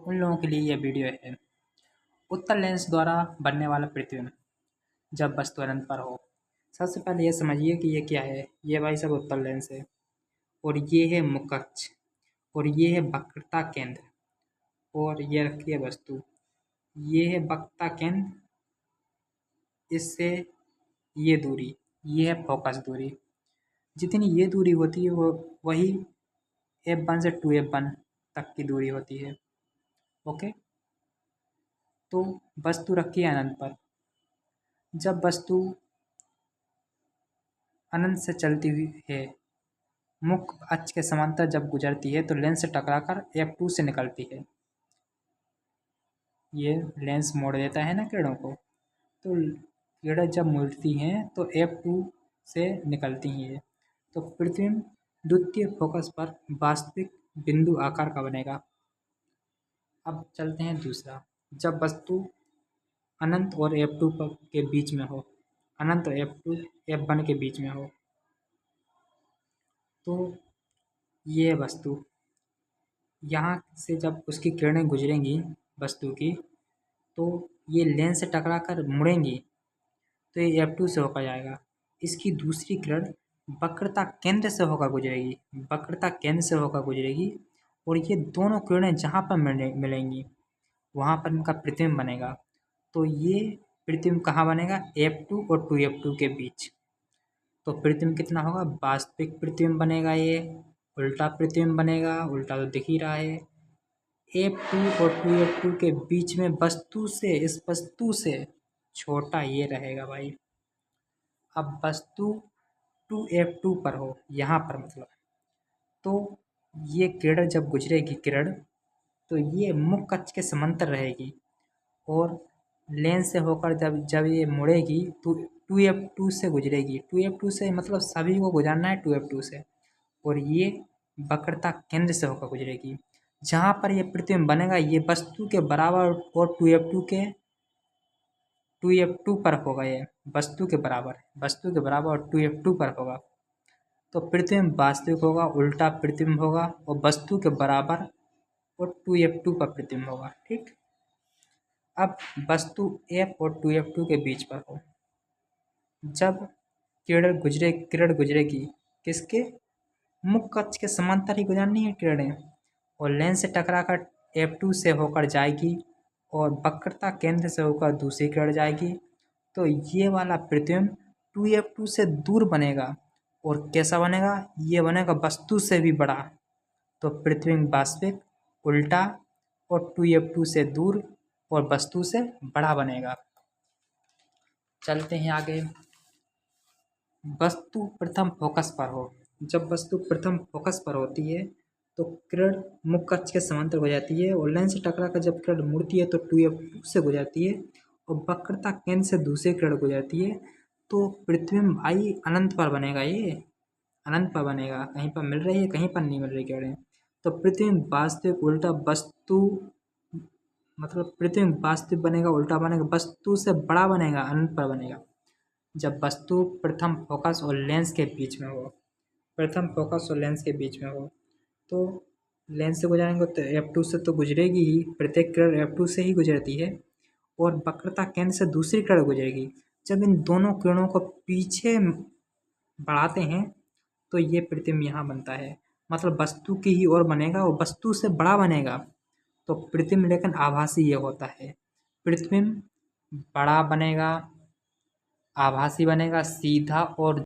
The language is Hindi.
उन लोगों के लिए यह वीडियो है। उत्तल लेंस द्वारा बनने वाला प्रतिबिंब जब वस्तु अनंत पर हो। सबसे पहले ये समझिए कि ये क्या है। ये भाई सब उत्तल लेंस है और ये है मुख्य अक्ष और ये है वक्रता केंद्र और ये रखी है वस्तु। ये है वक्रता केंद्र, इससे ये दूरी, ये है फोकस दूरी। जितनी ये दूरी होती है वो वही F1 से 2F1 तक की दूरी होती है। ओके, तो वस्तु रखी है अनंत पर। जब वस्तु अनंत से चलती हुई है, मुख्य अक्ष के समांतर जब गुजरती है तो लेंस से टकराकर F2 से निकलती है। ये लेंस मोड़ देता है ना किरणों को, तो किरणें जब मुड़ती हैं तो F2 से निकलती हैं। तो प्रतिबिंब द्वितीय फोकस पर वास्तविक बिंदु आकार का बनेगा। अब चलते हैं दूसरा। जब वस्तु अनंत और F2 के बीच में हो, अनंत और F2 F1 के बीच में हो, तो ये वस्तु यहाँ से जब उसकी किरणें गुजरेंगी वस्तु की, तो ये लेंस से टकराकर मुड़ेंगी तो ये F2 से होकर जाएगा। इसकी दूसरी किरण वक्रता केंद्र से होकर गुजरेगी, वक्रता केंद्र से होकर गुजरेगी और ये दोनों किरणें जहाँ पर मिलेंगी वहाँ पर इनका प्रतिबिंब बनेगा। तो ये प्रतिबिंब कहाँ बनेगा? F2 और 2F2 के बीच। तो प्रतिबिंब कितना होगा? वास्तविक प्रतिबिंब बनेगा। ये उल्टा प्रतिबिंब बनेगा, उल्टा तो दिख ही रहा है। F2 और 2F2 के बीच में वस्तु से, इस वस्तु से छोटा ये रहेगा भाई। अब वस्तु 2F2 पर हो, यहाँ पर मतलब, तो ये किरण जब गुजरेगी किरण, तो ये मुख्य अक्ष के समांतर रहेगी और लेंस से होकर जब ये मुड़ेगी तो 2F2 से गुजरेगी। 2F2 से मतलब सभी को गुजरना है 2F2 से, और ये वक्रता केंद्र से होकर गुजरेगी। जहाँ पर ये प्रतिबिंब बनेगा ये वस्तु के बराबर और 2F2 पर होगा। ये वस्तु के बराबर और 2F2 पर होगा। तो प्रतिबिंब वास्तविक होगा, उल्टा प्रतिबिंब होगा और वस्तु के बराबर और 2F2 पर प्रतिबिंब होगा। ठीक, अब वस्तु F और 2F2 के बीच पर हो, जब किरण गुजरेगी किसके? मुख्य अक्ष के समांतर ही गुजरनी है किरणें, और लेंस से टकराकर F2 से होकर जाएगी और वक्रता केंद्र से होकर दूसरी किरण जाएगी। तो ये वाला प्रतिबिंब 2F2 से दूर बनेगा और कैसा बनेगा? ये बनेगा वस्तु से भी बड़ा। तो प्रतिबिंब वास्तविक, उल्टा और 2F2 से दूर और वस्तु से बड़ा बनेगा। चलते हैं आगे। वस्तु प्रथम फोकस पर हो। जब वस्तु प्रथम फोकस पर होती है तो किरण मुख्य अक्ष के समांतर हो जाती है और लेंस से टकराकर जब किरण मुड़ती है तो 2F2 से गुजरती है और वक्रता केंद्र से दूसरी किरण गुजरती है। तो प्रतिबिंब आई अनंत पर बनेगा। ये अनंत पर बनेगा, कहीं पर मिल रही है, कहीं पर नहीं मिल रही किरणें। तो प्रतिबिंब वास्तविक, उल्टा, वस्तु मतलब प्रतिबिंब वास्तविक बनेगा, उल्टा बनेगा, वस्तु से बड़ा बनेगा, अनंत पर बनेगा। जब वस्तु प्रथम फोकस और लेंस के बीच में हो, प्रथम फोकस और लेंस के बीच में हो, तो लेंस से गुजरेंगे तो F2 से तो गुजरेगी ही, प्रत्येक किरण F2 से ही गुजरती है और वक्रता केंद्र से दूसरी किरण गुजरेगी। जब इन दोनों किरणों को पीछे बढ़ाते हैं तो ये प्रतिबिंब यहाँ बनता है, मतलब वस्तु की ही ओर बनेगा और वस्तु से बड़ा बनेगा। तो प्रतिबिंब लेकिन आभासी ये होता है। प्रतिबिंब बड़ा बनेगा, आभासी बनेगा, सीधा और